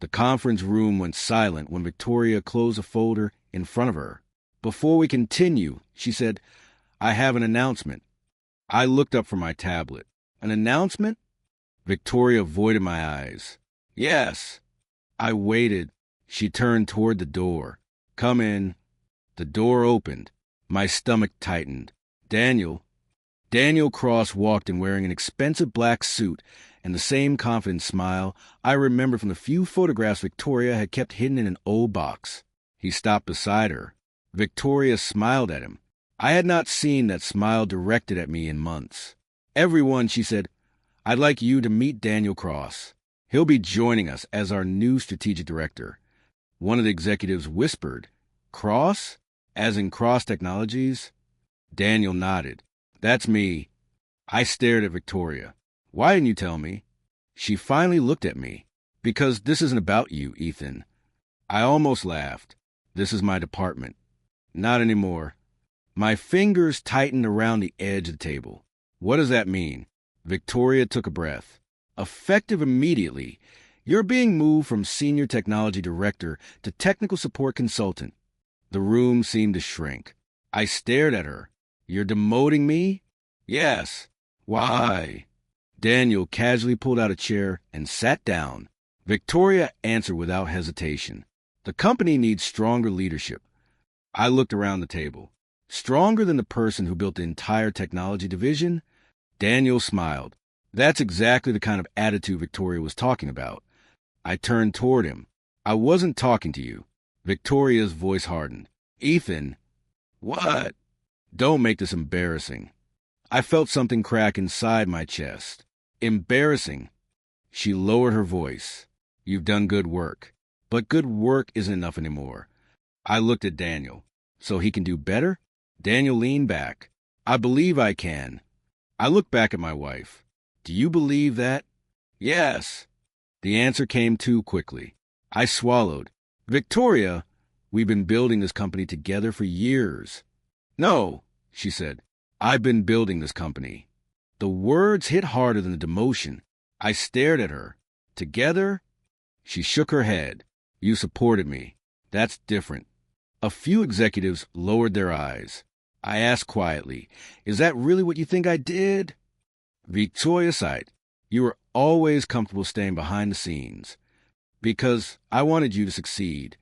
The conference room went silent when Victoria closed a folder in front of her. "Before we continue," she said, "I have an announcement." I looked up from my tablet. "An announcement?" Victoria avoided my eyes. "Yes." I waited. She turned toward the door. "Come in." The door opened. My stomach tightened. Daniel Cross walked in wearing an expensive black suit and the same confident smile I remembered from the few photographs Victoria had kept hidden in an old box. He stopped beside her. Victoria smiled at him. I had not seen that smile directed at me in months. "Everyone," she said, "I'd like you to meet Daniel Cross. He'll be joining us as our new strategic director." One of the executives whispered, "Cross? As in Cross Technologies?" Daniel nodded. "That's me." I stared at Victoria. "Why didn't you tell me?" She finally looked at me. "Because this isn't about you, Ethan." I almost laughed. "This is my department." "Not anymore." My fingers tightened around the edge of the table. "What does that mean?" Victoria took a breath. "Effective immediately. You're being moved from senior technology director to technical support consultant." The room seemed to shrink. I stared at her. "You're demoting me?" "Yes." "Why?" Daniel casually pulled out a chair and sat down. Victoria answered without hesitation. "The company needs stronger leadership." I looked around the table. "Stronger than the person who built the entire technology division?" Daniel smiled. "That's exactly the kind of attitude Victoria was talking about." I turned toward him. "I wasn't talking to you." Victoria's voice hardened. "Ethan." "What?" "Don't make this embarrassing." I felt something crack inside my chest. "Embarrassing." She lowered her voice. "You've done good work. But good work isn't enough anymore." I looked at Daniel. "So he can do better?" Daniel leaned back. "I believe I can." I looked back at my wife. "Do you believe that?" "Yes." The answer came too quickly. I swallowed. "Victoria, we've been building this company together for years." "No," she said. "I've been building this company." The words hit harder than the demotion. I stared at her. "Together?" She shook her head. "You supported me. That's different." A few executives lowered their eyes. I asked quietly, "Is that really what you think I did?" Victoria sighed. "You were always comfortable staying behind the scenes." "Because I wanted you to succeed."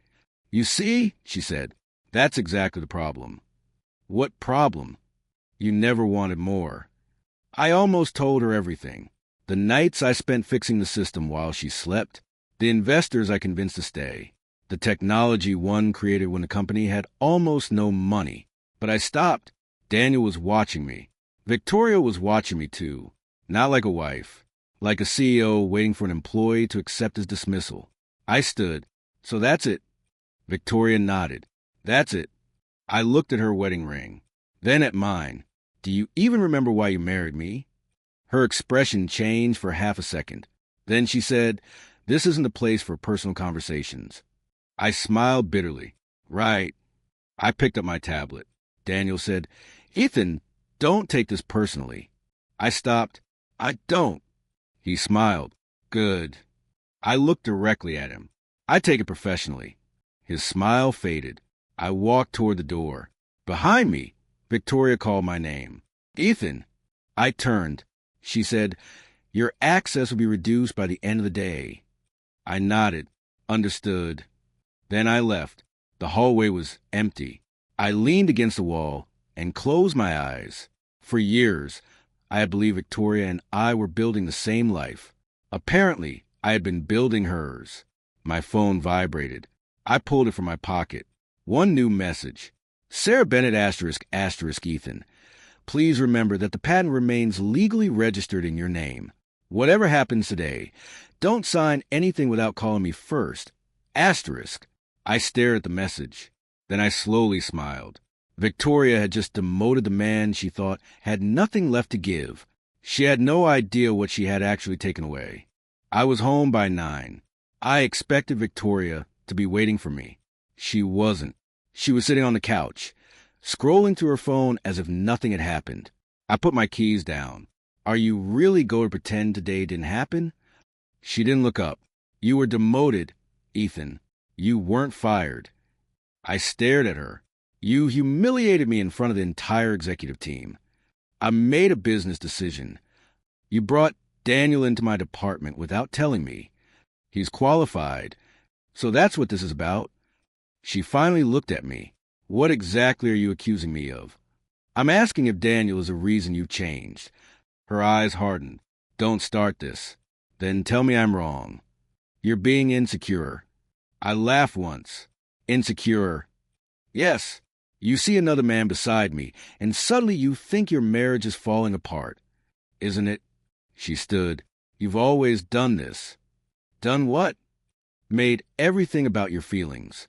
"You see," she said, "that's exactly the problem." "What problem?" "You never wanted more." I almost told her everything. The nights I spent fixing the system while she slept. The investors I convinced to stay. The technology one created when the company had almost no money. But I stopped. Daniel was watching me. Victoria was watching me too. Not like a wife. Like a CEO waiting for an employee to accept his dismissal. I stood. "So that's it." Victoria nodded. "That's it." I looked at her wedding ring. Then at mine. "Do you even remember why you married me?" Her expression changed for half a second. Then she said, "This isn't the place for personal conversations." I smiled bitterly. "Right." I picked up my tablet. Daniel said, "Ethan, don't take this personally." I stopped. "I don't." He smiled. "Good." I looked directly at him. "I take it professionally." His smile faded. I walked toward the door. Behind me, Victoria called my name. "Ethan." I turned. She said, "Your access will be reduced by the end of the day." I nodded. "Understood." Then I left. The hallway was empty. I leaned against the wall and closed my eyes. For years, I had believed Victoria and I were building the same life. Apparently, I had been building hers. My phone vibrated. I pulled it from my pocket. One new message. "Sarah Bennett *** Ethan. Please remember that the patent remains legally registered in your name. Whatever happens today, don't sign anything without calling me first. ***. I stared at the message. Then I slowly smiled. Victoria had just demoted the man she thought had nothing left to give. She had no idea what she had actually taken away. I was home by 9. I expected Victoria to be waiting for me. She wasn't. She was sitting on the couch, scrolling through her phone as if nothing had happened. I put my keys down. "Are you really going to pretend today didn't happen?" She didn't look up. "You were demoted. Ethan, you weren't fired. I stared at her. You humiliated me in front of the entire executive team. I made a business decision. You brought Daniel into my department without telling me. He's qualified. So that's what this is about. She finally looked at me. What exactly are you accusing me of? I'm asking if Daniel is the reason you changed. Her eyes hardened. Don't start this. Then tell me I'm wrong. You're being insecure. I laughed once. Insecure. Yes. You see another man beside me, and suddenly you think your marriage is falling apart. Isn't it? She stood. You've always done this. Done what? Made everything about your feelings.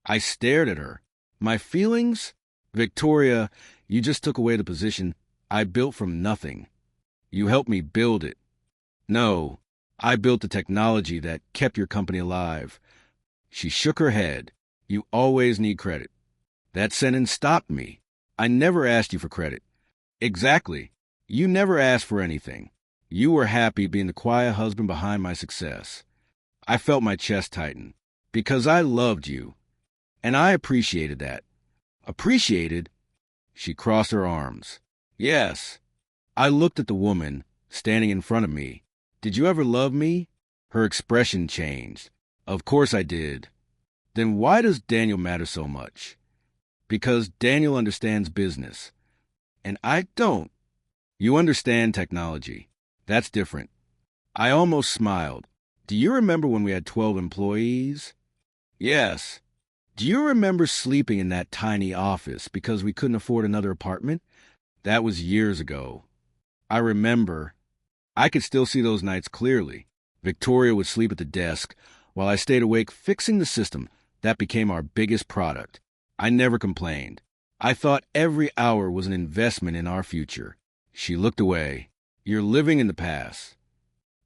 I stared at her. My feelings? Victoria, you just took away the position I built from nothing. You helped me build it. No, I built the technology that kept your company alive. She shook her head. You always need credit. That sentence stopped me. I never asked you for credit. Exactly. You never asked for anything. You were happy being the quiet husband behind my success. I felt my chest tighten. Because I loved you. And I appreciated that. Appreciated? She crossed her arms. Yes. I looked at the woman standing in front of me. Did you ever love me? Her expression changed. Of course I did. Then why does Daniel matter so much? Because Daniel understands business. And I don't. You understand technology. That's different. I almost smiled. Do you remember when we had 12 employees? Yes. Do you remember sleeping in that tiny office because we couldn't afford another apartment? That was years ago. I remember. I could still see those nights clearly. Victoria would sleep at the desk while I stayed awake fixing the system that became our biggest product. I never complained. I thought every hour was an investment in our future. She looked away. You're living in the past.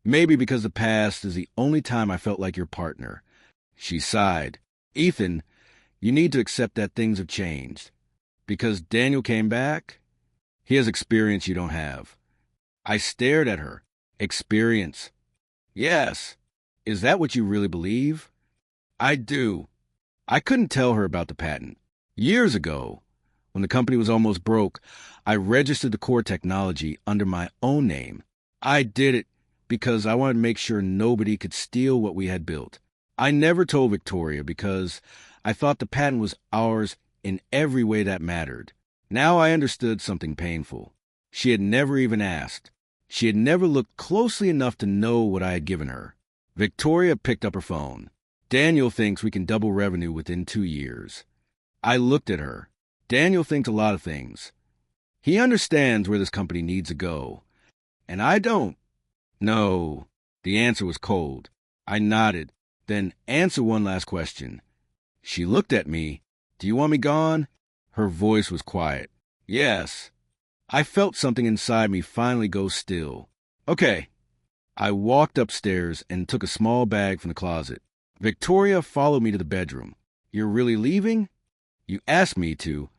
Maybe because the past is the only time I felt like your partner. She sighed. Ethan, you need to accept that things have changed. Because Daniel came back? He has experience you don't have. I stared at her. Experience. Yes. Is that what you really believe? I do. I couldn't tell her about the patent. Years ago, when the company was almost broke, I registered the core technology under my own name. I did it because I wanted to make sure nobody could steal what we had built. I never told Victoria because I thought the patent was ours in every way that mattered. Now I understood something painful. She had never even asked. She had never looked closely enough to know what I had given her. Victoria picked up her phone. Daniel thinks we can double revenue within 2 years. I looked at her. Daniel thinks a lot of things. He understands where this company needs to go. And I don't. No. The answer was cold. I nodded. Then answer one last question. She looked at me. Do you want me gone? Her voice was quiet. Yes. I felt something inside me finally go still. Okay. I walked upstairs and took a small bag from the closet. Victoria followed me to the bedroom. You're really leaving? You asked me to.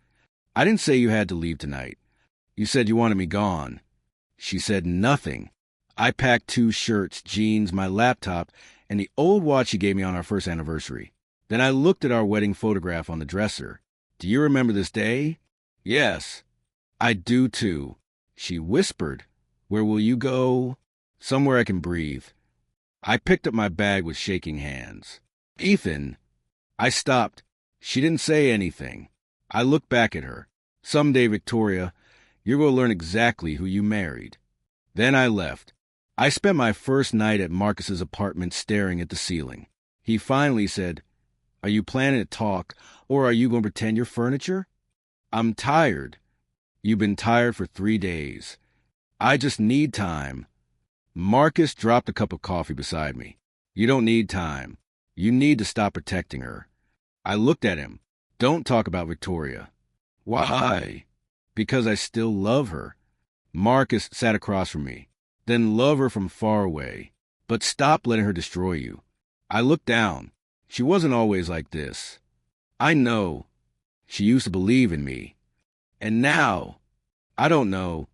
I didn't say you had to leave tonight. You said you wanted me gone. She said nothing. I packed 2 shirts, jeans, my laptop, and the old watch she gave me on our first anniversary. Then I looked at our wedding photograph on the dresser. Do you remember this day? Yes. I do too. She whispered. Where will you go? Somewhere I can breathe. I picked up my bag with shaking hands. Ethan. I stopped. She didn't say anything. I looked back at her. Someday, Victoria, you're going to learn exactly who you married. Then I left. I spent my first night at Marcus's apartment staring at the ceiling. He finally said, Are you planning to talk, or are you going to pretend you're furniture? I'm tired. You've been tired for 3 days. I just need time. Marcus dropped a cup of coffee beside me. You don't need time. You need to stop protecting her. I looked at him. Don't talk about Victoria. Why? Because I still love her. Marcus sat across from me. Then love her from far away. But stop letting her destroy you. I looked down. She wasn't always like this. I know. She used to believe in me. And now, I don't know.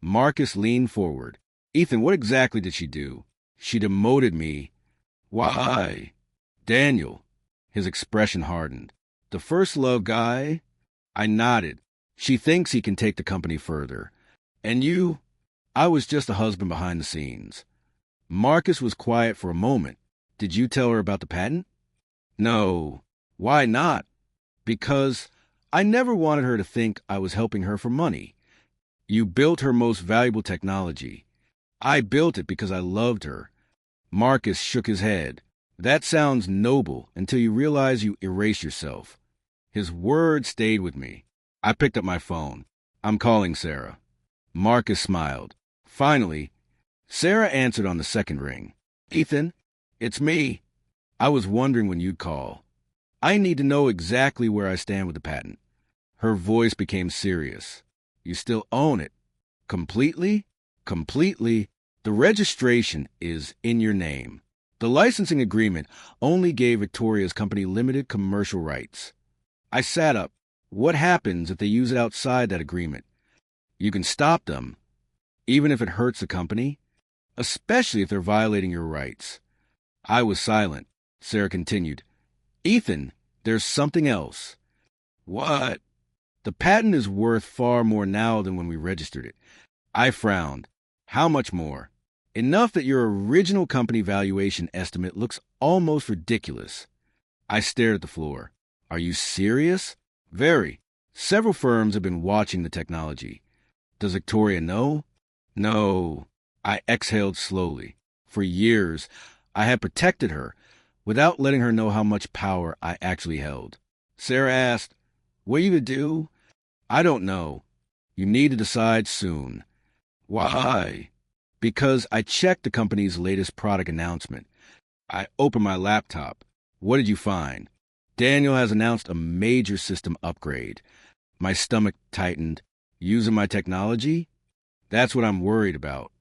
Marcus leaned forward. Ethan, what exactly did she do? She demoted me. Why? Daniel. His expression hardened. The first love guy? I nodded. She thinks he can take the company further. And you? I was just a husband behind the scenes. Marcus was quiet for a moment. Did you tell her about the patent? No. Why not? Because I never wanted her to think I was helping her for money. You built her most valuable technology. I built it because I loved her. Marcus shook his head. That sounds noble until you realize you erase yourself. His words stayed with me. I picked up my phone. I'm calling Sarah. Marcus smiled. Finally, Sarah answered on the second ring. Ethan, it's me. I was wondering when you'd call. I need to know exactly where I stand with the patent. Her voice became serious. You still own it? Completely? Completely. The registration is in your name. The licensing agreement only gave Victoria's company limited commercial rights. I sat up. What happens if they use it outside that agreement? You can stop them, even if it hurts the company, especially if they're violating your rights. I was silent. Sarah continued. Ethan, there's something else. What? The patent is worth far more now than when we registered it. I frowned. How much more? Enough that your original company valuation estimate looks almost ridiculous. I stared at the floor. Are you serious? Very. Several firms have been watching the technology. Does Victoria know? No. I exhaled slowly. For years, I had protected her without letting her know how much power I actually held. Sarah asked, what are you to do? I don't know. You need to decide soon. Why? Because I checked the company's latest product announcement. I opened my laptop. What did you find? Daniel has announced a major system upgrade. My stomach tightened. Using my technology? That's what I'm worried about.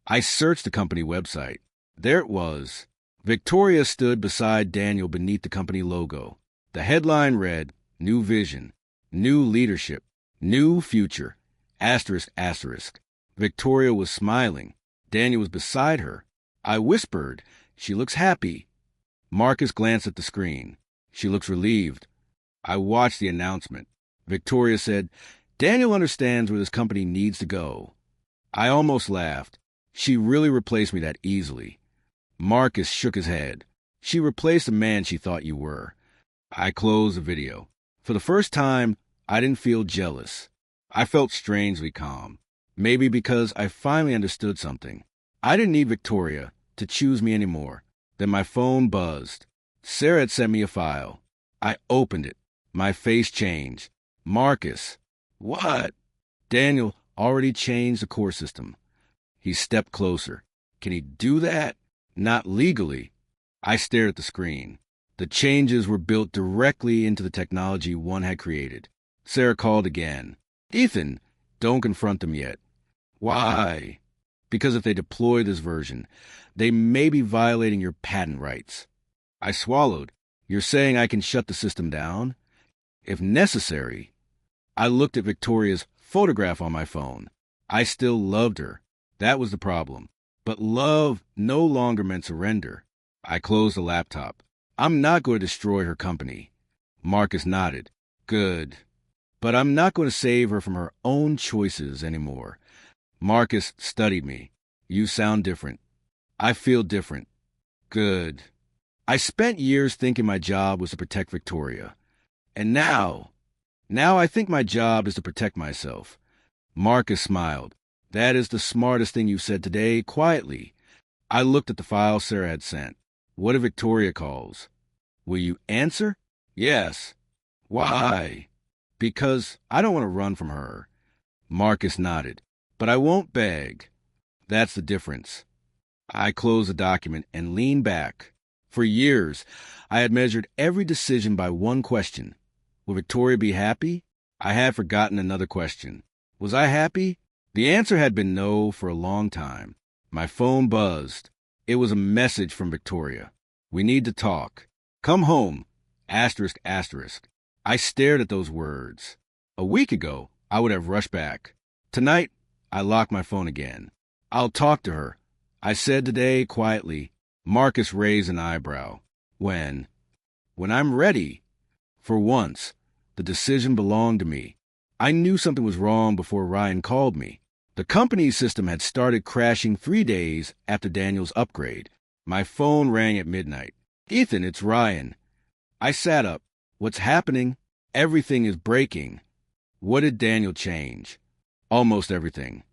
I searched the company website. There it was. Victoria stood beside Daniel beneath the company logo. The headline read, New Vision, New Leadership, New Future, asterisk, asterisk. Victoria was smiling. Daniel was beside her. I whispered, she looks happy. Marcus glanced at the screen. She looks relieved. I watched the announcement. Victoria said, Daniel understands where this company needs to go. I almost laughed. She really replaced me that easily. Marcus shook his head. She replaced the man she thought you were. I closed the video. For the first time, I didn't feel jealous. I felt strangely calm. Maybe because I finally understood something. I didn't need Victoria to choose me anymore. Then my phone buzzed. Sarah had sent me a file. I opened it. My face changed. Marcus. What? Daniel already changed the core system. He stepped closer. Can he do that? Not legally. I stared at the screen. The changes were built directly into the technology one had created. Sarah called again. Ethan, don't confront them yet. Why? Because if they deploy this version, they may be violating your patent rights. I swallowed. You're saying I can shut the system down? If necessary. I looked at Victoria's photograph on my phone. I still loved her. That was the problem. But love no longer meant surrender. I closed the laptop. I'm not going to destroy her company. Marcus nodded. Good. But I'm not going to save her from her own choices anymore. Marcus studied me. You sound different. I feel different. Good. I spent years thinking my job was to protect Victoria. And now I think my job is to protect myself. Marcus smiled. That is the smartest thing you've said today, quietly. I looked at the file Sarah had sent. What if Victoria calls? Will you answer? Yes. Why? Because I don't want to run from her. Marcus nodded. But I won't beg. That's the difference. I closed the document and leaned back. For years, I had measured every decision by one question. Will Victoria be happy? I had forgotten another question. Was I happy? The answer had been no for a long time. My phone buzzed. It was a message from Victoria. We need to talk. Come home. Asterisk, asterisk. I stared at those words. A week ago, I would have rushed back. Tonight, I locked my phone again. I'll talk to her. I said today quietly. Marcus raised an eyebrow. When? When I'm ready. For once, the decision belonged to me. I knew something was wrong before Ryan called me. The company's system had started crashing 3 days after Daniel's upgrade. My phone rang at midnight. Ethan, it's Ryan. I sat up. What's happening? Everything is breaking. What did Daniel change? Almost everything.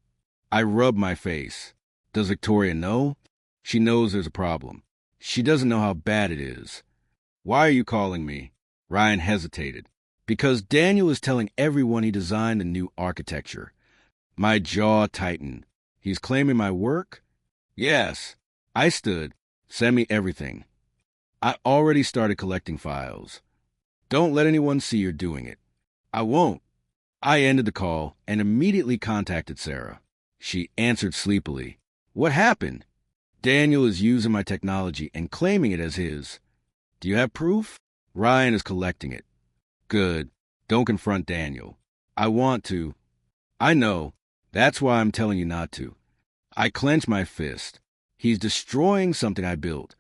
I rubbed my face. Does Victoria know? She knows there's a problem. She doesn't know how bad it is. Why are you calling me? Ryan hesitated. Because Daniel is telling everyone he designed the new architecture. My jaw tightened. He's claiming my work? Yes. I stood. Send me everything. I already started collecting files. Don't let anyone see you're doing it. I won't. I ended the call and immediately contacted Sarah. She answered sleepily. What happened? Daniel is using my technology and claiming it as his. Do you have proof? Ryan is collecting it. Good. Don't confront Daniel. I want to. I know. That's why I'm telling you not to. I clench my fist. He's destroying something I built.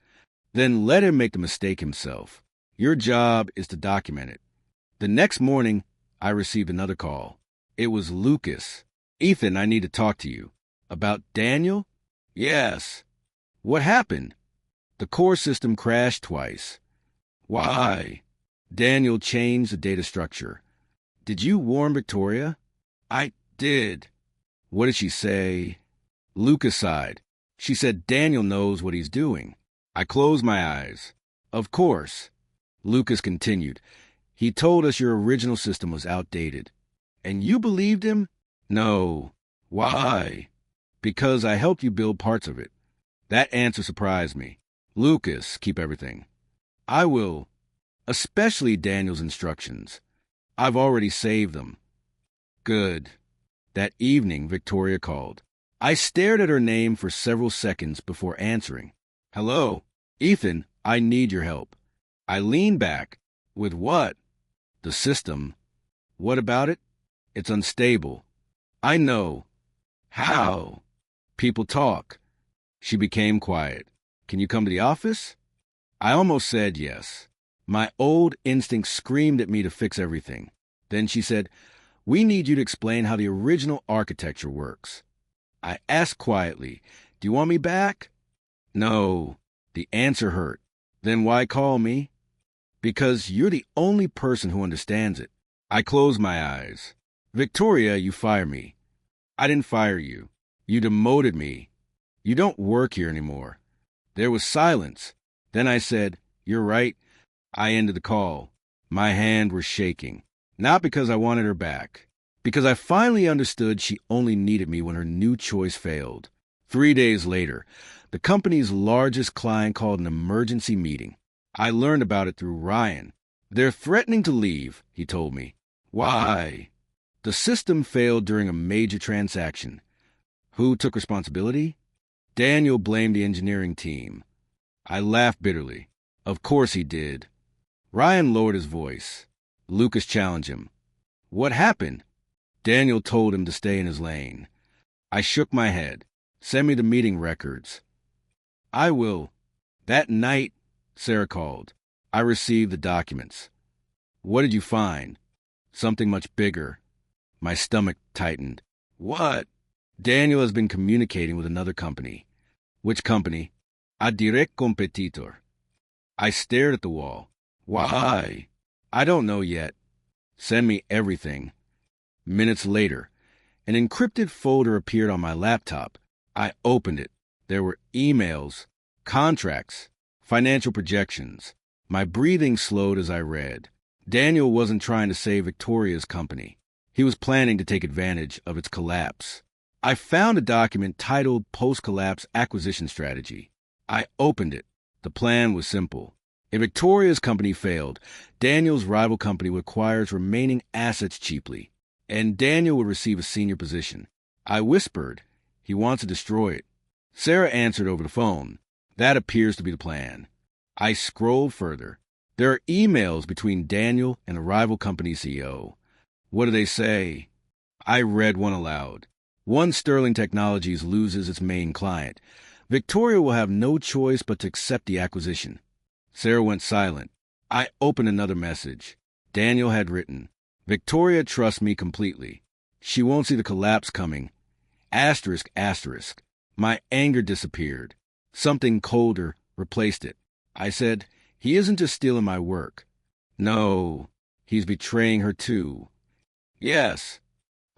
Then let him make the mistake himself. Your job is to document it. The next morning, I received another call. It was Lucas. Ethan, I need to talk to you. About Daniel? Yes. What happened? The core system crashed twice. Why? Daniel changed the data structure. Did you warn Victoria? I did. What did she say? Lucas sighed. She said Daniel knows what he's doing. I closed my eyes. Of course. Lucas continued. He told us your original system was outdated. And you believed him? No. Why? Because I helped you build parts of it. That answer surprised me. Lucas, keep everything. I will. Especially Daniel's instructions. I've already saved them. Good. That evening, Victoria called. I stared at her name for several seconds before answering. Hello. Ethan, I need your help. I leaned back. With what? The system. What about it? It's unstable. I know. How? People talk. She became quiet. Can you come to the office? I almost said yes. My old instinct screamed at me to fix everything. Then she said, we need you to explain how the original architecture works. I asked quietly, do you want me back? No. The answer hurt. Then why call me? Because you're the only person who understands it. I closed my eyes. Victoria, you fire me. I didn't fire you. You demoted me. You don't work here anymore. There was silence. Then I said, you're right. I ended the call. My hand was shaking. Not because I wanted her back. Because I finally understood she only needed me when her new choice failed. 3 days later, the company's largest client called an emergency meeting. I learned about it through Ryan. They're threatening to leave, he told me. Why? The system failed during a major transaction. Who took responsibility? Daniel blamed the engineering team. I laughed bitterly. Of course he did. Ryan lowered his voice. Lucas challenged him. What happened? Daniel told him to stay in his lane. I shook my head. Send me the meeting records. I will. That night, Sarah called. I received the documents. What did you find? Something much bigger. My stomach tightened. What? Daniel has been communicating with another company. Which company? A direct competitor. I stared at the wall. Why? I don't know yet. Send me everything. Minutes later, an encrypted folder appeared on my laptop. I opened it. There were emails, contracts, financial projections. My breathing slowed as I read. Daniel wasn't trying to save Victoria's company. He was planning to take advantage of its collapse. I found a document titled Post-Collapse Acquisition Strategy. I opened it. The plan was simple. If Victoria's company failed, Daniel's rival company would acquire its remaining assets cheaply, and Daniel would receive a senior position. I whispered, he wants to destroy it. Sarah answered over the phone. That appears to be the plan. I scrolled further. There are emails between Daniel and a rival company CEO. What do they say? I read one aloud. Once Sterling Technologies loses its main client, Victoria will have no choice but to accept the acquisition. Sarah went silent. I opened another message. Daniel had written, Victoria trusts me completely. She won't see the collapse coming. Asterisk, asterisk. My anger disappeared. Something colder replaced it. I said, he isn't just stealing my work. No, he's betraying her too. Yes.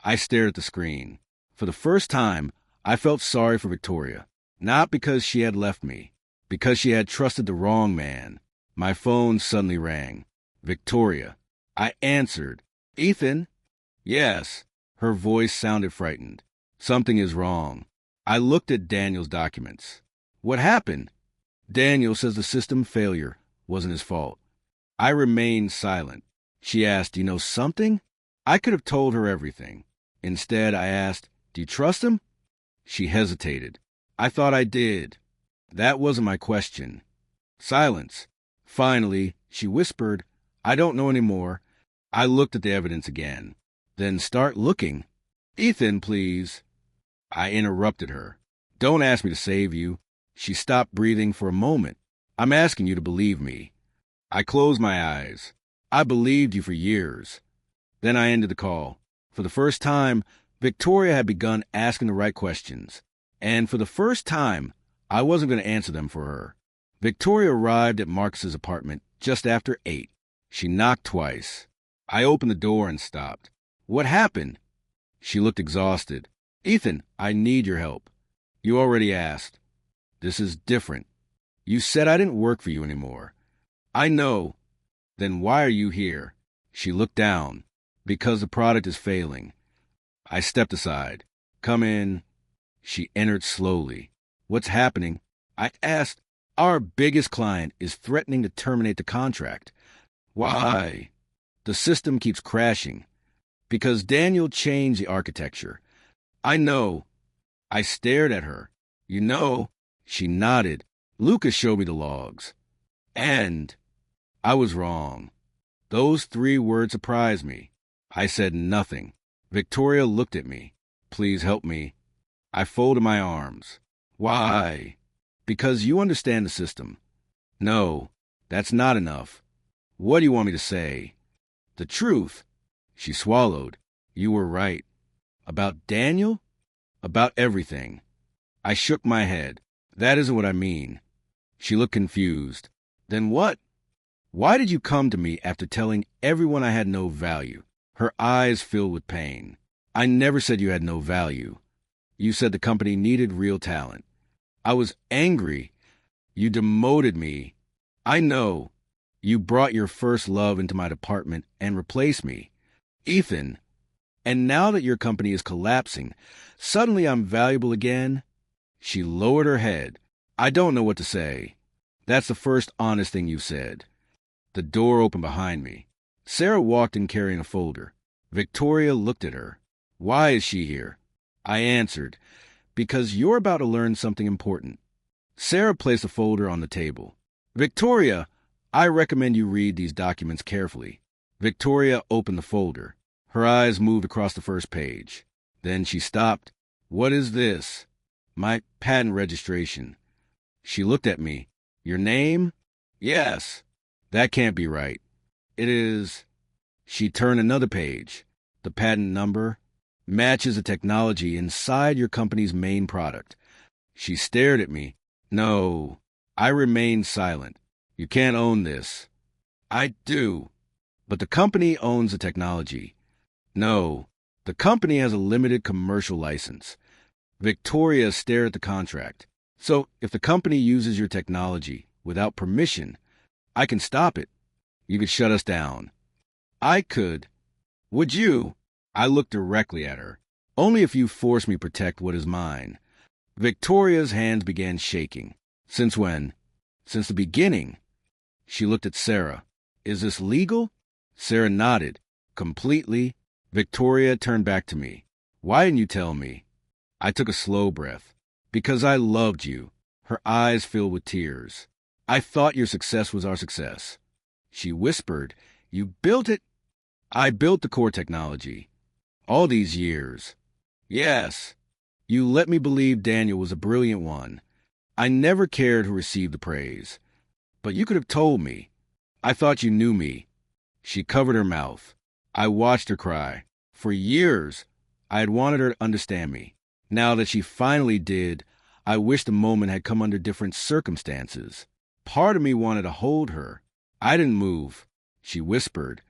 I stared at the screen. For the first time, I felt sorry for Victoria. Not because she had left me, because she had trusted the wrong man. My phone suddenly rang. Victoria. I answered. Ethan? Yes. Her voice sounded frightened. Something is wrong. I looked at Daniel's documents. What happened? Daniel says the system failure wasn't his fault. I remained silent. She asked, do you know something? I could have told her everything. Instead, I asked, do you trust him? She hesitated. I thought I did. That wasn't my question. Silence. Finally, she whispered, I don't know anymore. I looked at the evidence again. Then start looking. Ethan, please. I interrupted her. Don't ask me to save you. She stopped breathing for a moment. I'm asking you to believe me. I closed my eyes. I believed you for years. Then I ended the call. For the first time, Victoria had begun asking the right questions. And for the first time, I wasn't going to answer them for her. Victoria arrived at Marcus's apartment just after 8. She knocked twice. I opened the door and stopped. What happened? She looked exhausted. Ethan, I need your help. You already asked. This is different. You said I didn't work for you anymore. I know. Then why are you here? She looked down. Because the product is failing. I stepped aside. Come in. She entered slowly. What's happening? I asked. Our biggest client is threatening to terminate the contract. Why? The system keeps crashing. Because Daniel changed the architecture. I know. I stared at her. You know? She nodded. Lucas showed me the logs. And I was wrong. Those 3 words surprised me. I said nothing. Victoria looked at me. Please help me. I folded my arms. Why? Because you understand the system. No, that's not enough. What do you want me to say? The truth. She swallowed. You were right. About Daniel? About everything. I shook my head. That isn't what I mean. She looked confused. Then what? Why did you come to me after telling everyone I had no value? Her eyes filled with pain. I never said you had no value. You said the company needed real talent. I was angry. You demoted me. I know. You brought your first love into my department and replaced me. Ethan. And now that your company is collapsing, suddenly I'm valuable again? She lowered her head. I don't know what to say. That's the first honest thing you said. The door opened behind me. Sarah walked in carrying a folder. Victoria looked at her. Why is she here? I answered, because you're about to learn something important. Sarah placed the folder on the table. Victoria, I recommend you read these documents carefully. Victoria opened the folder. Her eyes moved across the first page. Then she stopped. What is this? My patent registration. She looked at me. Your name? Yes. That can't be right. It is. She turned another page. The patent number matches the technology inside your company's main product. She stared at me. No. I remained silent. You can't own this. I do. But the company owns the technology. No. The company has a limited commercial license. Victoria stared at the contract. So if the company uses your technology without permission, I can stop it. You could shut us down. I could. Would you? I looked directly at her. Only if you force me to protect what is mine. Victoria's hands began shaking. Since when? Since the beginning. She looked at Sarah. Is this legal? Sarah nodded. Completely. Victoria turned back to me. Why didn't you tell me? I took a slow breath. Because I loved you. Her eyes filled with tears. I thought your success was our success. She whispered, You built it? I built the core technology. All these years. Yes. You let me believe Daniel was a brilliant one. I never cared who received the praise. But you could have told me. I thought you knew me. She covered her mouth. I watched her cry. For years, I had wanted her to understand me. Now that she finally did, I wished the moment had come under different circumstances. Part of me wanted to hold her. I didn't move. She whispered,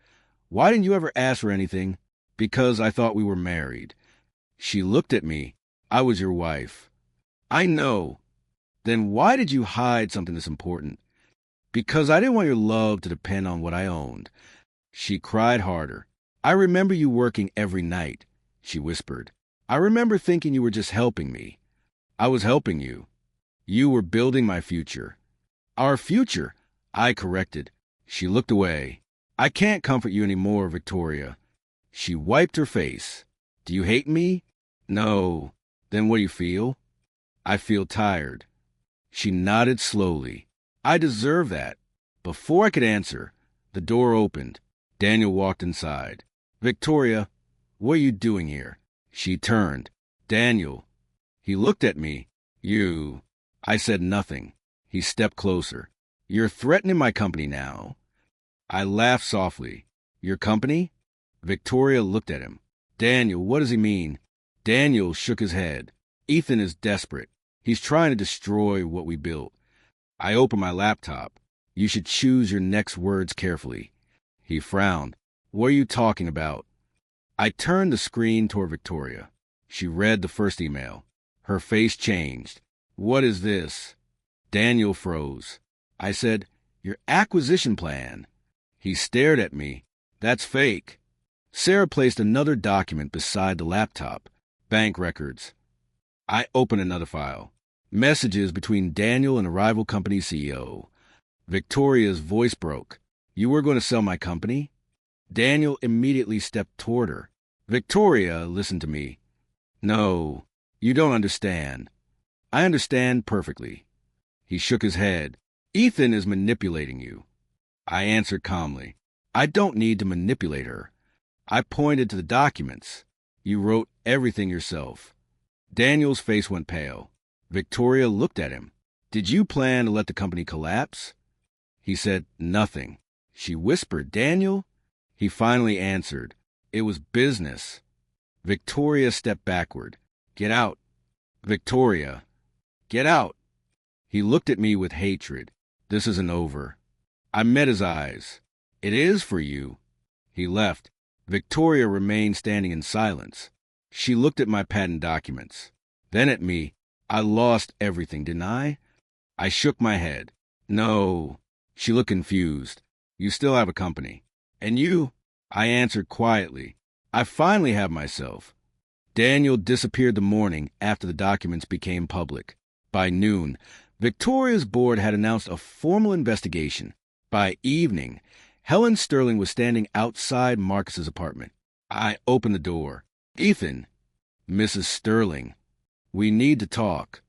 "Why didn't you ever ask for anything?" "Because I thought we were married." She looked at me. "I was your wife." "I know." "Then why did you hide something this important?" "Because I didn't want your love to depend on what I owned." She cried harder. "I remember you working every night," she whispered. "I remember thinking you were just helping me." "I was helping you. You were building my future." "Our future," I corrected. She looked away. "I can't comfort you anymore, Victoria." She wiped her face. "Do you hate me?" "No." "Then what do you feel?" "I feel tired." She nodded slowly. "I deserve that." Before I could answer, the door opened. Daniel walked inside. "Victoria, what are you doing here?" She turned. "Daniel." He looked at me. "You." I said nothing. He stepped closer. "You're threatening my company now." I laughed softly. "Your company?" Victoria looked at him. "Daniel, what does he mean?" Daniel shook his head. "Ethan is desperate. He's trying to destroy what we built." I opened my laptop. "You should choose your next words carefully." He frowned. "What are you talking about?" I turned the screen toward Victoria. She read the first email. Her face changed. "What is this?" Daniel froze. I said, "Your acquisition plan." He stared at me. "That's fake." Sarah placed another document beside the laptop. Bank records. I opened another file. Messages between Daniel and a rival company CEO. Victoria's voice broke. "You were going to sell my company?" Daniel immediately stepped toward her. "Victoria, listen to me." "No, you don't understand." "I understand perfectly." He shook his head. "Ethan is manipulating you." I answered calmly. "I don't need to manipulate her." I pointed to the documents. "You wrote everything yourself." Daniel's face went pale. Victoria looked at him. "Did you plan to let the company collapse?" He said nothing. She whispered, "Daniel?" He finally answered, "It was business." Victoria stepped backward. "Get out." "Victoria." "Get out." He looked at me with hatred. "This isn't over." I met his eyes. "It is for you." He left. Victoria remained standing in silence. She looked at my patent documents. Then at me. "I lost everything, didn't I?" I shook my head. "No." She looked confused. "You still have a company." "And you?" I answered quietly. "I finally have myself." Daniel disappeared the morning after the documents became public. By noon, Victoria's board had announced a formal investigation. By evening, Helen Sterling was standing outside Marcus's apartment. I opened the door. "Ethan." "Mrs. Sterling." "We need to talk."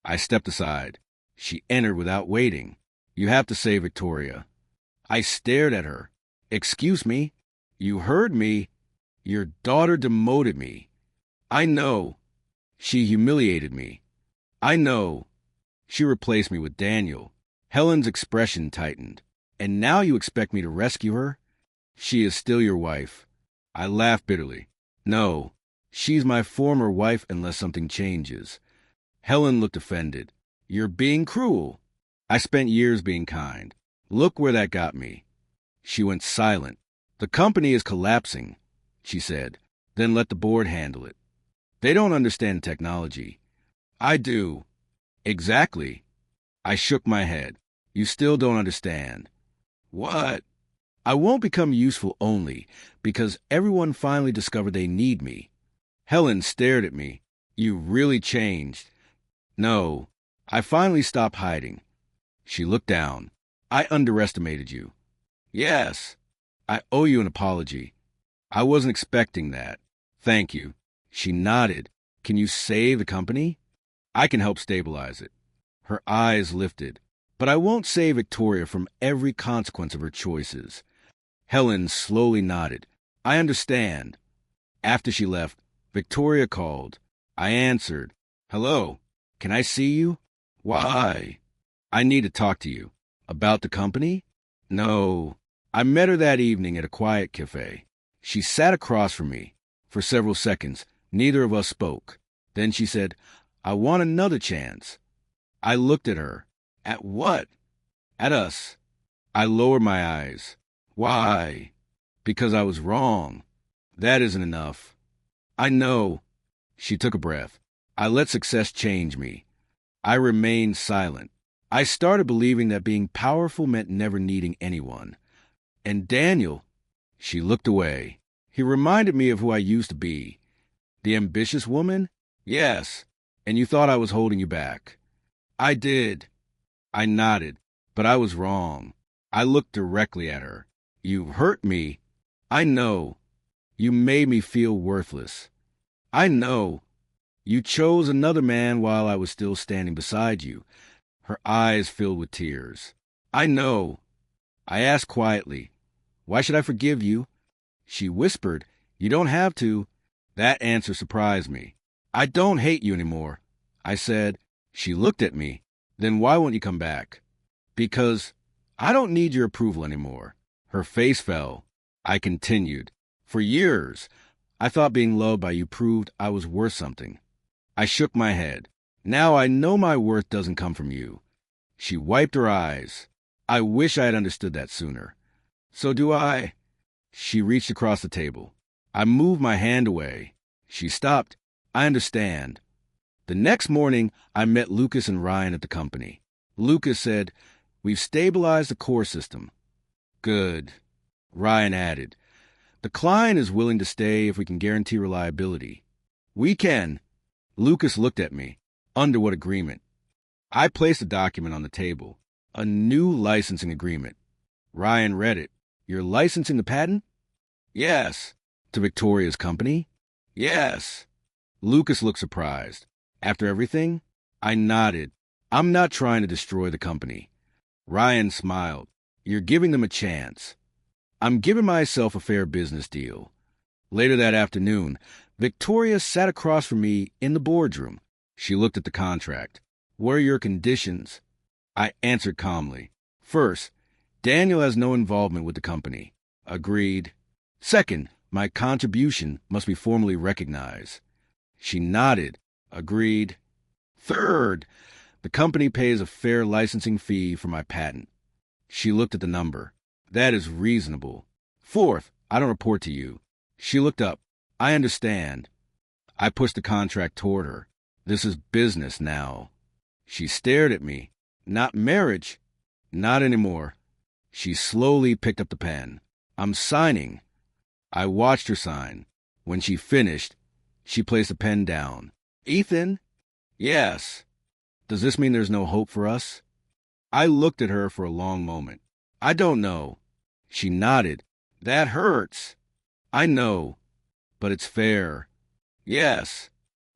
I stepped aside. She entered without waiting. "You have to say Victoria." I stared at her. "Excuse me." "You heard me. Your daughter demoted me." "I know." "She humiliated me." "I know." "She replaced me with Daniel." Helen's expression tightened. "And now you expect me to rescue her?" "She is still your wife." I laughed bitterly. "No, she's my former wife unless something changes." Helen looked offended. "You're being cruel." "I spent years being kind. Look where that got me." She went silent. "The company is collapsing," she said. "Then let the board handle it." "They don't understand technology." "I do." "Exactly." I shook my head. "You still don't understand." "What?" "I won't become useful only because everyone finally discovered they need me." Helen stared at me. "You really changed." "No, I finally stopped hiding." She looked down. "I underestimated you." "Yes." "I owe you an apology." "I wasn't expecting that." "Thank you." She nodded. "Can you save the company?" "I can help stabilize it." Her eyes lifted. "But I won't save Victoria from every consequence of her choices." Helen slowly nodded. "I understand." After she left, Victoria called. I answered. "Hello. Can I see you?" "Why?" "I need to talk to you." "About the company?" No. I met her that evening at a quiet cafe. She sat across from me. For several seconds, neither of us spoke. Then she said, I want another chance. I looked at her. At what? At us. I lowered my eyes. Why? Because I was wrong. That isn't enough. I know. She took a breath. I let success change me. I remained silent. I started believing that being powerful meant never needing anyone. And Daniel, she looked away. He reminded me of who I used to be. The ambitious woman? Yes. And you thought I was holding you back. I did. I nodded, but I was wrong. I looked directly at her. You hurt me. I know. You made me feel worthless. I know. You chose another man while I was still standing beside you. Her eyes filled with tears. I know. I asked quietly, why should I forgive you? She whispered, you don't have to. That answer surprised me. I don't hate you anymore. I said. She looked at me. Then why won't you come back? Because I don't need your approval anymore. Her face fell. I continued. For years, I thought being loved by you proved I was worth something. I shook my head. Now I know my worth doesn't come from you. She wiped her eyes. I wish I had understood that sooner. So do I. She reached across the table. I moved my hand away. She stopped. I understand. The next morning, I met Lucas and Ryan at the company. Lucas said, we've stabilized the core system. Good. Ryan added, the client is willing to stay if we can guarantee reliability. We can. Lucas looked at me. Under what agreement? I placed a document on the table. A new licensing agreement. Ryan read it. You're licensing the patent? Yes. To Victoria's company? Yes. Lucas looked surprised. After everything? I nodded. I'm not trying to destroy the company. Ryan smiled. You're giving them a chance. I'm giving myself a fair business deal. Later that afternoon, Victoria sat across from me in the boardroom. She looked at the contract. What are your conditions? I answered calmly. First, Daniel has no involvement with the company. Agreed. Second, my contribution must be formally recognized. She nodded. Agreed. Third, the company pays a fair licensing fee for my patent. She looked at the number. That is reasonable. Fourth, I don't report to you. She looked up. I understand. I pushed the contract toward her. This is business now. She stared at me. Not marriage. Not anymore. She slowly picked up the pen. I'm signing. I watched her sign. When she finished, she placed the pen down. Ethan? Yes. Does this mean there's no hope for us? I looked at her for a long moment. I don't know. She nodded. That hurts. I know. But it's fair. Yes.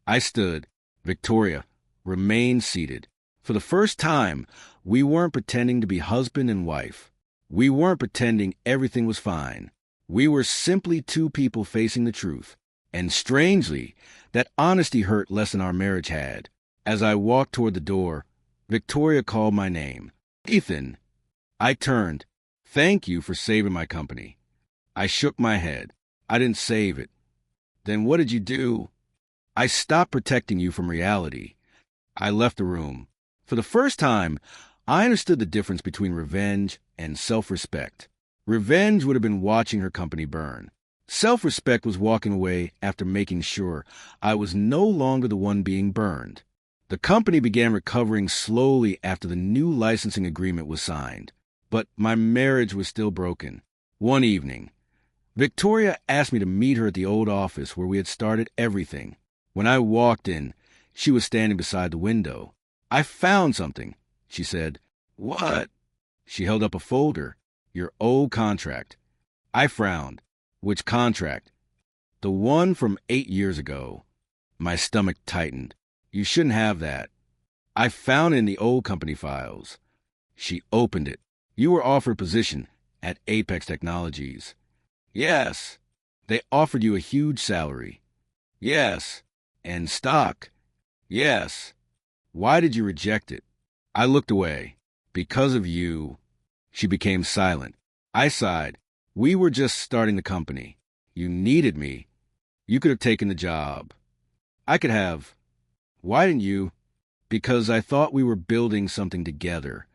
I stood. Victoria remained seated. For the first time, we weren't pretending to be husband and wife. We weren't pretending everything was fine. We were simply two people facing the truth. And strangely, that honesty hurt less than our marriage had. As I walked toward the door, Victoria called my name. Ethan. I turned. Thank you for saving my company. I shook my head. I didn't save it. Then what did you do? I stopped protecting you from reality. I left the room. For the first time, I understood the difference between revenge and self-respect. Revenge would have been watching her company burn. Self-respect was walking away after making sure I was no longer the one being burned. The company began recovering slowly after the new licensing agreement was signed. But my marriage was still broken. One evening, Victoria asked me to meet her at the old office where we had started everything. When I walked in, she was standing beside the window. I found something, she said. What? She held up a folder. Your old contract. I frowned. Which contract? The one from 8 years ago. My stomach tightened. You shouldn't have that. I found it in the old company files. She opened it. You were offered a position at Apex Technologies. Yes. They offered you a huge salary. Yes. And stock. Yes. Why did you reject it? I looked away. Because of you. She became silent. I sighed. We were just starting the company. You needed me. You could have taken the job. I could have. Why didn't you? Because I thought we were building something together.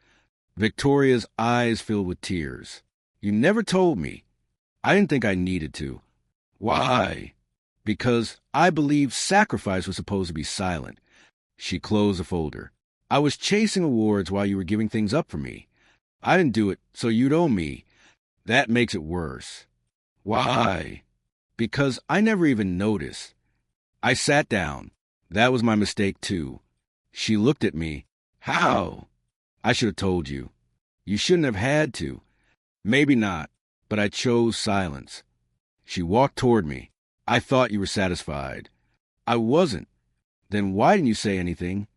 Victoria's eyes filled with tears. You never told me. I didn't think I needed to. Why? Because I believed sacrifice was supposed to be silent. She closed the folder. I was chasing awards while you were giving things up for me. I didn't do it, so you'd owe me. That makes it worse. Why? Because I never even noticed. I sat down. That was my mistake, too. She looked at me. How? I should have told you. You shouldn't have had to. Maybe not, but I chose silence. She walked toward me. I thought you were satisfied. I wasn't. Then why didn't you say anything?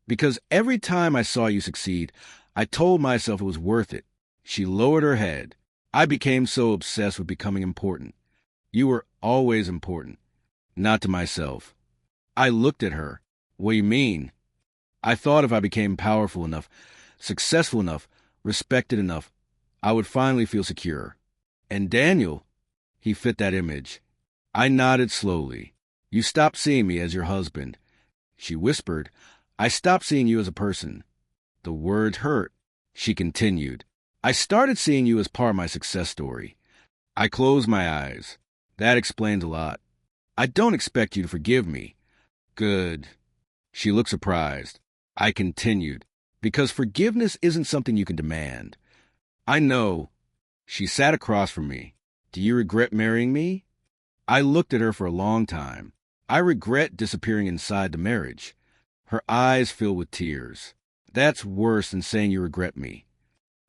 Because every time I saw you succeed, I told myself it was worth it. She lowered her head. I became so obsessed with becoming important. You were always important. Not to myself. I looked at her. What do you mean? I thought if I became powerful enough, successful enough, respected enough, I would finally feel secure. And Daniel, he fit that image. I nodded slowly. You stopped seeing me as your husband. She whispered, I stopped seeing you as a person. The words hurt. She continued, I started seeing you as part of my success story. I closed my eyes. That explained a lot. I don't expect you to forgive me. Good. She looked surprised. I continued, because forgiveness isn't something you can demand. I know. She sat across from me. Do you regret marrying me? I looked at her for a long time. I regret disappearing inside the marriage. Her eyes filled with tears. That's worse than saying you regret me.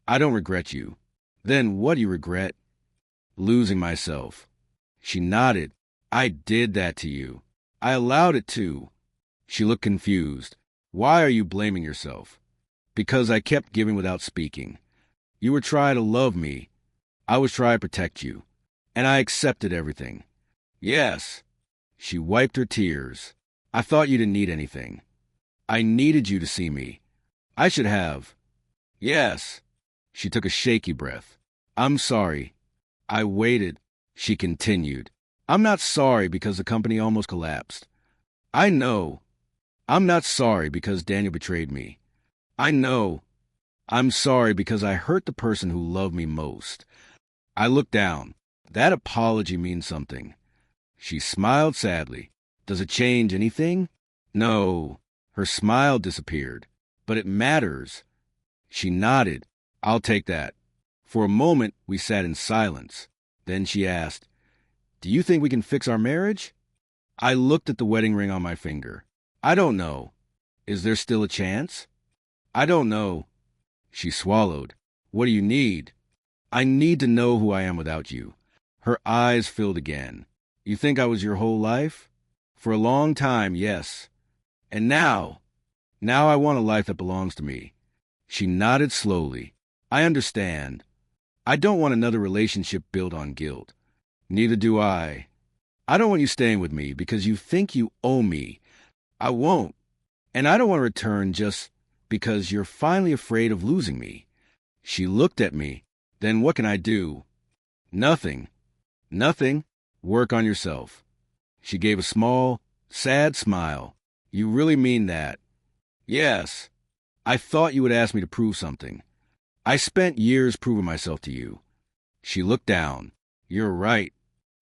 I don't regret you. Then what do you regret? Losing myself. She nodded. I did that to you. I allowed it to. She looked confused. Why are you blaming yourself? Because I kept giving without speaking. You were trying to love me. I was trying to protect you. And I accepted everything. Yes. She wiped her tears. I thought you didn't need anything. I needed you to see me. I should have. Yes. She took a shaky breath. I'm sorry. I waited. She continued. I'm not sorry because the company almost collapsed. I know. I'm not sorry because Daniel betrayed me. I know. I'm sorry because I hurt the person who loved me most. I looked down. That apology means something. She smiled sadly. Does it change anything? No. Her smile disappeared. But it matters. She nodded. I'll take that. For a moment, we sat in silence. Then she asked, Do you think we can fix our marriage? I looked at the wedding ring on my finger. I don't know. Is there still a chance? I don't know. She swallowed. What do you need? I need to know who I am without you. Her eyes filled again. You think I was your whole life? For a long time, yes. And now I want a life that belongs to me. She nodded slowly. I understand. I don't want another relationship built on guilt. Neither do I. I don't want you staying with me because you think you owe me. I won't. And I don't want to return just because you're finally afraid of losing me. She looked at me. Then what can I do? Nothing. Nothing. Work on yourself. She gave a small, sad smile. You really mean that? Yes. I thought you would ask me to prove something. I spent years proving myself to you. She looked down. You're right.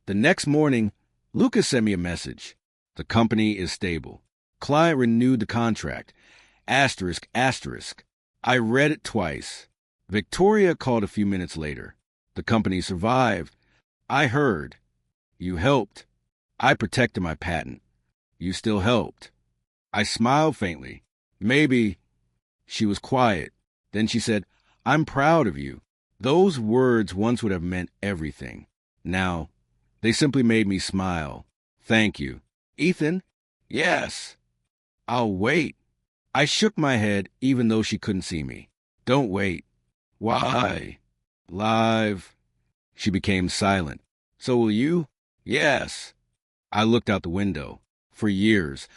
The next morning, Lucas sent me a message. The company is stable. Client renewed the contract. Asterisk, asterisk. I read it twice. Victoria called a few minutes later. The company survived. I heard. You helped. I protected my patent. You still helped. I smiled faintly. Maybe. She was quiet. Then she said, I'm proud of you. Those words once would have meant everything. Now, they simply made me smile. Thank you. Ethan? Yes. I'll wait. I shook my head even though she couldn't see me. Don't wait. Why? Live. She became silent. So will you? Yes. I looked out the window. For years,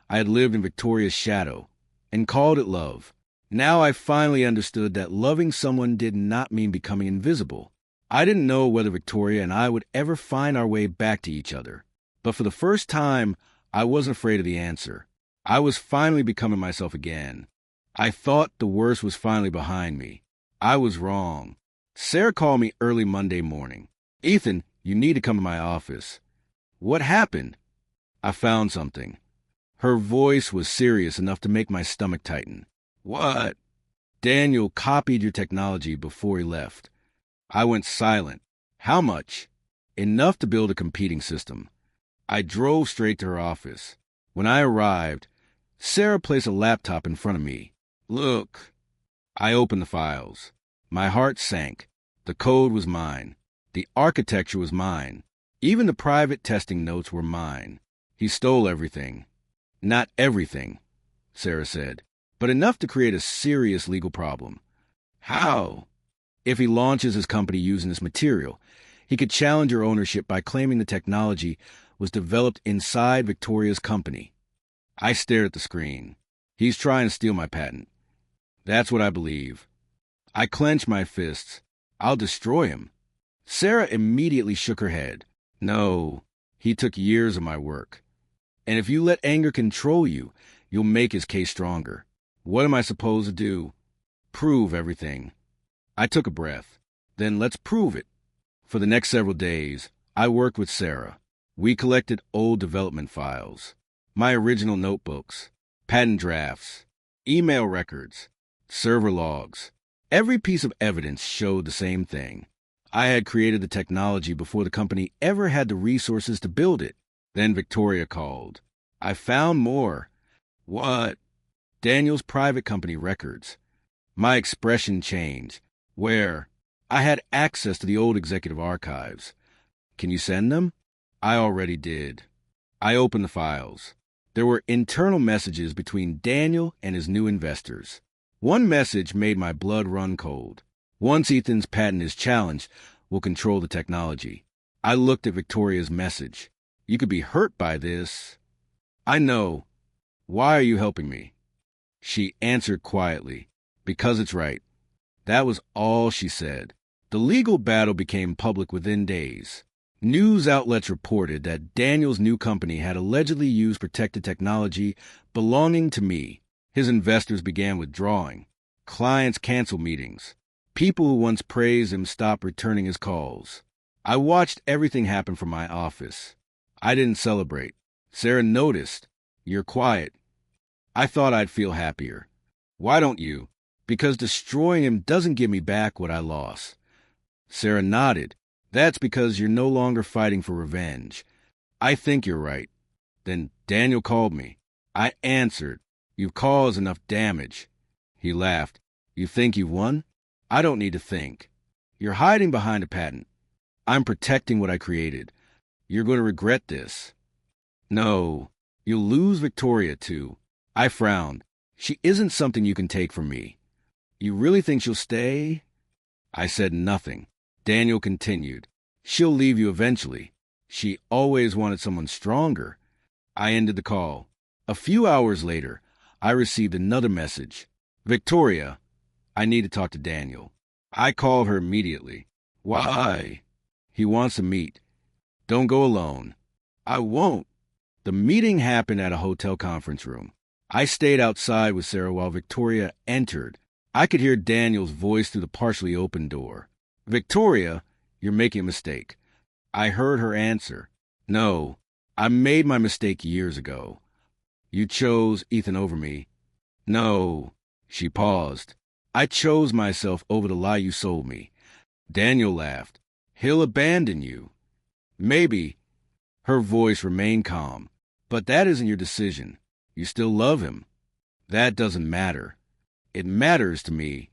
I had lived in Victoria's shadow and called it love. Now I finally understood that loving someone did not mean becoming invisible. I didn't know whether Victoria and I would ever find our way back to each other. But for the first time, I wasn't afraid of the answer. I was finally becoming myself again. I thought the worst was finally behind me. I was wrong. Sarah called me early Monday morning. "Ethan, you need to come to my office." "What happened?" "I found something." Her voice was serious enough to make my stomach tighten. "What?" "Daniel copied your technology before he left." I went silent. "How much?" "Enough to build a competing system." I drove straight to her office. When I arrived, Sarah placed a laptop in front of me. "Look." I opened the files. My heart sank. The code was mine. The architecture was mine. Even the private testing notes were mine. "He stole everything." "Not everything," Sarah said, "but enough to create a serious legal problem." "How?" "If he launches his company using this material, he could challenge your ownership by claiming the technology was developed inside Victoria's company." I stared at the screen. "He's trying to steal my patent." "That's what I believe." I clenched my fists. "I'll destroy him." Sarah immediately shook her head. "No, he took years of my work. And if you let anger control you, you'll make his case stronger." "What am I supposed to do?" "Prove everything." I took a breath. "Then let's prove it." For the next several days, I worked with Sarah. We collected old development files, my original notebooks, patent drafts, email records, server logs. Every piece of evidence showed the same thing. I had created the technology before the company ever had the resources to build it. Then Victoria called. "I found more." "What?" "Daniel's private company records." My expression changed. "Where?" "I had access to the old executive archives." "Can you send them?" "I already did." I opened the files. There were internal messages between Daniel and his new investors. One message made my blood run cold. "Once Ethan's patent is challenged, we'll control the technology." I looked at Victoria's message. "You could be hurt by this." "I know. Why are you helping me?" She answered quietly. "Because it's right." That was all she said. The legal battle became public within days. News outlets reported that Daniel's new company had allegedly used protected technology belonging to me. His investors began withdrawing. Clients canceled meetings. People who once praised him stopped returning his calls. I watched everything happen from my office. I didn't celebrate. Sarah noticed. "You're quiet." I thought I'd feel happier. "Why don't you?" "Because destroying him doesn't give me back what I lost." Sarah nodded. "That's because you're no longer fighting for revenge." "I think you're right." Then Daniel called me. I answered. "You've caused enough damage." He laughed. "You think you've won?" "I don't need to think." "You're hiding behind a patent." "I'm protecting what I created." "You're going to regret this." "No. You'll lose Victoria, too." I frowned. "She isn't something you can take from me." "You really think she'll stay?" I said nothing. Daniel continued. "She'll leave you eventually. She always wanted someone stronger." I ended the call. A few hours later, I received another message. "Victoria, I need to talk to Daniel." I called her immediately. "Why?" "He wants to meet." "Don't go alone." "I won't." The meeting happened at a hotel conference room. I stayed outside with Sarah while Victoria entered. I could hear Daniel's voice through the partially open door. "Victoria, you're making a mistake." I heard her answer. "No, I made my mistake years ago." "You chose Ethan over me." "No." She paused. "I chose myself over the lie you sold me." Daniel laughed. "He'll abandon you." "Maybe." Her voice remained calm. "But that isn't your decision. You still love him." "That doesn't matter." "It matters to me."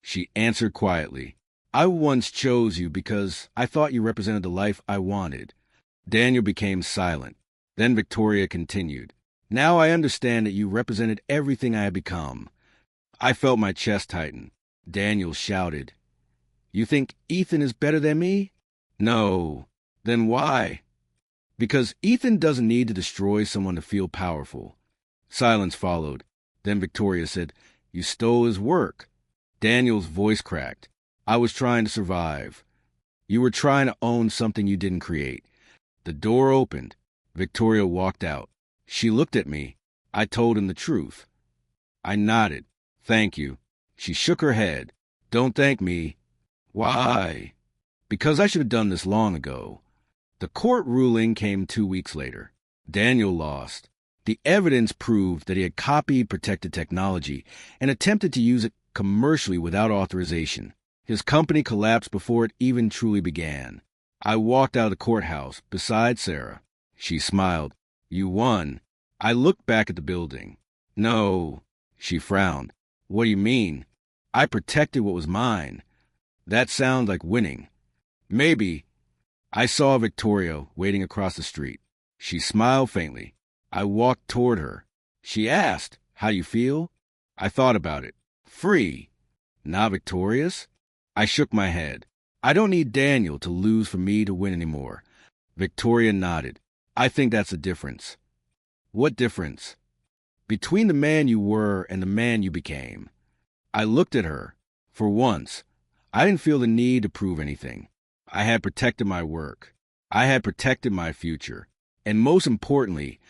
She answered quietly. "I once chose you because I thought you represented the life I wanted." Daniel became silent. Then Victoria continued. "Now I understand that you represented everything I had become." I felt my chest tighten. Daniel shouted. "You think Ethan is better than me?" "No." "Then why?" "Because Ethan doesn't need to destroy someone to feel powerful." Silence followed. Then Victoria said, You stole his work. Daniel's voice cracked. I was trying to survive. You were trying to own something you didn't create. The door opened. Victoria walked out. She looked at me. I told him the truth. I nodded. Thank you. She shook her head. Don't thank me. Why? Because I should have done this long ago. The court ruling came 2 weeks later. Daniel lost. The evidence proved that he had copied protected technology and attempted to use it commercially without authorization. His company collapsed before it even truly began. I walked out of the courthouse beside Sarah. She smiled. You won. I looked back at the building. No. She frowned. What do you mean? I protected what was mine. That sounds like winning. Maybe. I saw Victoria waiting across the street. She smiled faintly. I walked toward her. She asked, how do you feel? I thought about it. Free. Not victorious? I shook my head. I don't need Daniel to lose for me to win anymore. Victoria nodded. I think that's the difference. What difference? Between the man you were and the man you became. I looked at her. For once, I didn't feel the need to prove anything. I had protected my work. I had protected my future. And most importantly,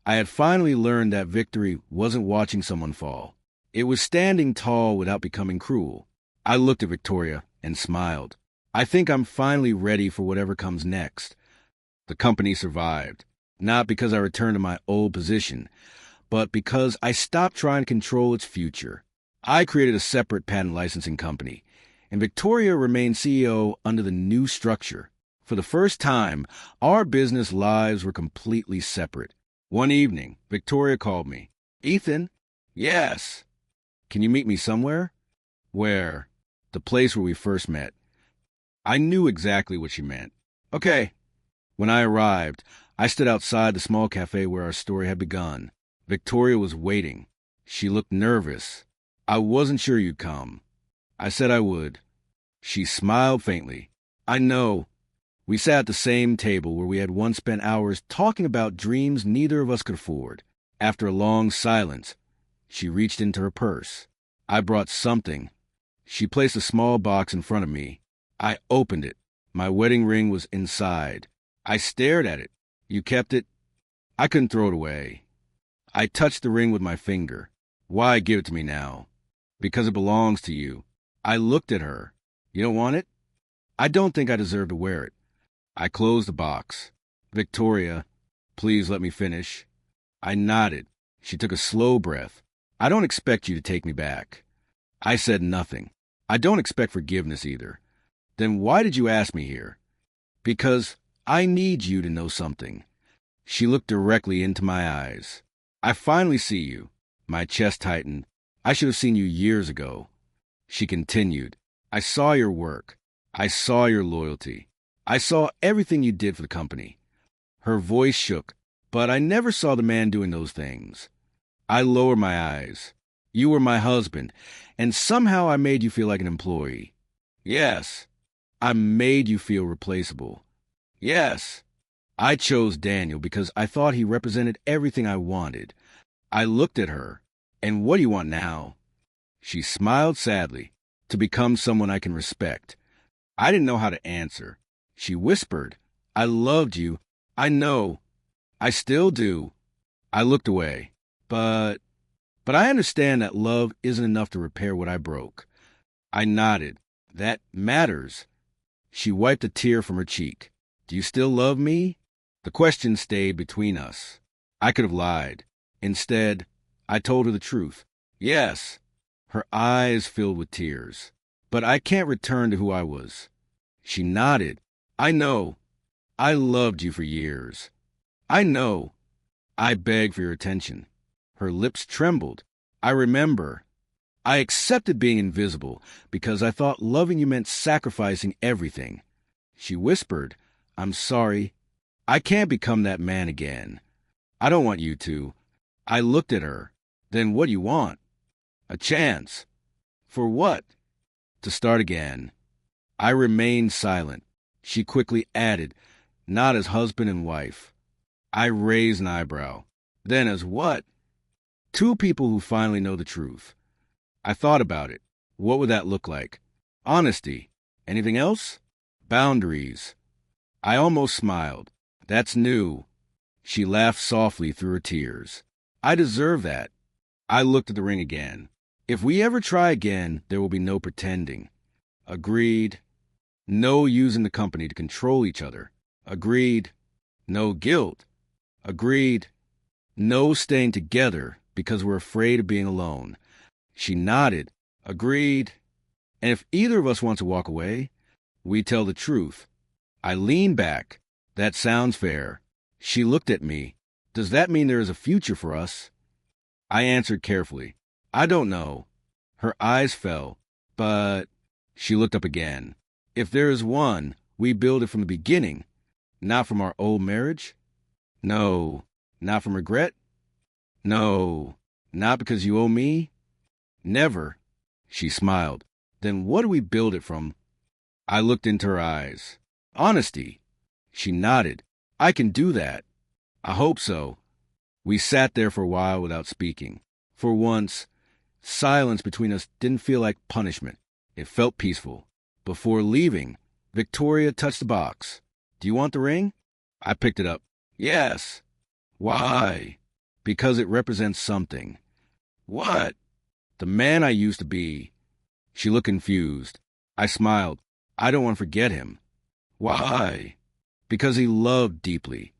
I had finally learned that victory wasn't watching someone fall. It was standing tall without becoming cruel. I looked at Victoria and smiled. I think I'm finally ready for whatever comes next. The company survived, not because I returned to my old position, but because I stopped trying to control its future. I created a separate patent licensing company, and Victoria remained CEO under the new structure. For the first time, our business lives were completely separate. One evening, Victoria called me. Ethan? Yes. Can you meet me somewhere? Where? The place where we first met. I knew exactly what she meant. Okay. When I arrived, I stood outside the small cafe where our story had begun. Victoria was waiting. She looked nervous. I wasn't sure you'd come. I said I would. She smiled faintly. I know. We sat at the same table where we had once spent hours talking about dreams neither of us could afford. After a long silence, she reached into her purse. I brought something. She placed a small box in front of me. I opened it. My wedding ring was inside. I stared at it. You kept it? I couldn't throw it away. I touched the ring with my finger. Why give it to me now? Because it belongs to you. I looked at her. You don't want it? I don't think I deserve to wear it. I closed the box. Victoria, please let me finish. I nodded. She took a slow breath. I don't expect you to take me back. I said nothing. I don't expect forgiveness either. Then why did you ask me here? Because I need you to know something. She looked directly into my eyes. I finally see you. My chest tightened. I should have seen you years ago. She continued. I saw your work. I saw your loyalty. I saw everything you did for the company. Her voice shook, but I never saw the man doing those things. I lowered my eyes. You were my husband, and somehow I made you feel like an employee. Yes. I made you feel replaceable. Yes. I chose Daniel because I thought he represented everything I wanted. I looked at her. And what do you want now? She smiled sadly. To become someone I can respect. I didn't know how to answer. She whispered, I loved you. I know. I still do. I looked away. But I understand that love isn't enough to repair what I broke. I nodded. That matters. She wiped a tear from her cheek. Do you still love me? The question stayed between us. I could have lied. Instead, I told her the truth. Yes. Her eyes filled with tears. But I can't return to who I was. She nodded. I know. I loved you for years. I know. I begged for your attention. Her lips trembled. I remember. I accepted being invisible because I thought loving you meant sacrificing everything. She whispered, I'm sorry. I can't become that man again. I don't want you to. I looked at her. Then what do you want? A chance. For what? To start again. I remained silent. She quickly added, not as husband and wife. I raised an eyebrow. Then as what? Two people who finally know the truth. I thought about it. What would that look like? Honesty. Anything else? Boundaries. I almost smiled. That's new. She laughed softly through her tears. I deserve that. I looked at the ring again. If we ever try again, there will be no pretending. Agreed. No using the company to control each other. Agreed. No guilt. Agreed. No staying together because we're afraid of being alone. She nodded. Agreed. And if either of us wants to walk away, we tell the truth. I leaned back. That sounds fair. She looked at me. Does that mean there is a future for us? I answered carefully. I don't know. Her eyes fell. But she looked up again. If there is one, we build it from the beginning, not from our old marriage. No. Not from regret? No. Not because you owe me? Never. She smiled. Then what do we build it from? I looked into her eyes. Honesty. She nodded. I can do that. I hope so. We sat there for a while without speaking. For once, silence between us didn't feel like punishment. It felt peaceful. Before leaving, Victoria touched the box. Do you want the ring? I picked it up. Yes. Why? Because it represents something. What? The man I used to be. She looked confused. I smiled. I don't want to forget him. Why? Because he loved deeply.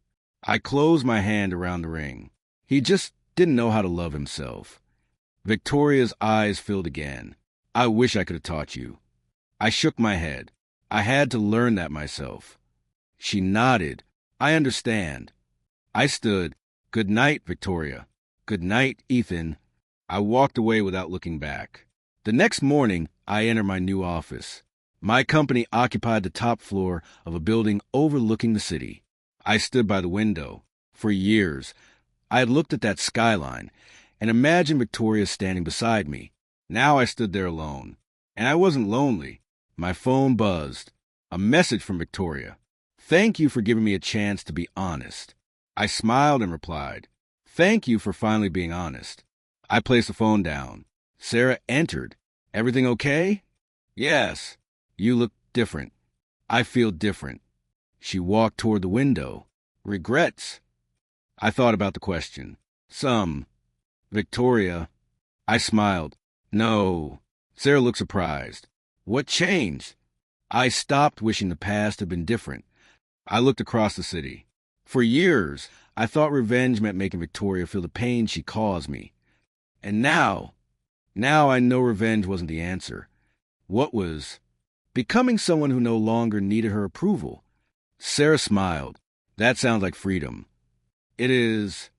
I closed my hand around the ring. He just didn't know how to love himself. Victoria's eyes filled again. I wish I could have taught you. I shook my head. I had to learn that myself. She nodded. I understand. I stood. Good night, Victoria. Good night, Ethan. I walked away without looking back. The next morning, I entered my new office. My company occupied the top floor of a building overlooking the city. I stood by the window. For years, I had looked at that skyline and imagined Victoria standing beside me. Now I stood there alone. And I wasn't lonely. My phone buzzed. A message from Victoria. Thank you for giving me a chance to be honest. I smiled and replied, Thank you for finally being honest. I placed the phone down. Sarah entered. Everything okay? Yes. You look different. I feel different. She walked toward the window. Regrets? I thought about the question. Some. Victoria. I smiled. No. Sarah looked surprised. What changed? I stopped wishing the past had been different. I looked across the city. For years, I thought revenge meant making Victoria feel the pain she caused me. And now I know revenge wasn't the answer. What was? Becoming someone who no longer needed her approval. Sarah smiled. That sounds like freedom. It is.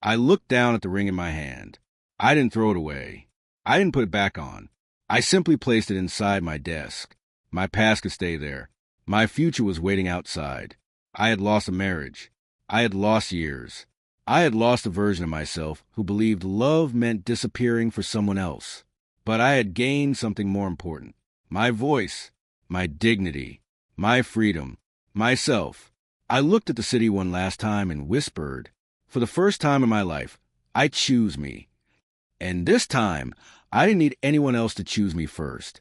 I looked down at the ring in my hand. I didn't throw it away. I didn't put it back on. I simply placed it inside my desk. My past could stay there. My future was waiting outside. I had lost a marriage. I had lost years. I had lost a version of myself who believed love meant disappearing for someone else. But I had gained something more important. My voice, my dignity, my freedom, myself. I looked at the city one last time and whispered, for the first time in my life, I choose me. And this time, I didn't need anyone else to choose me first.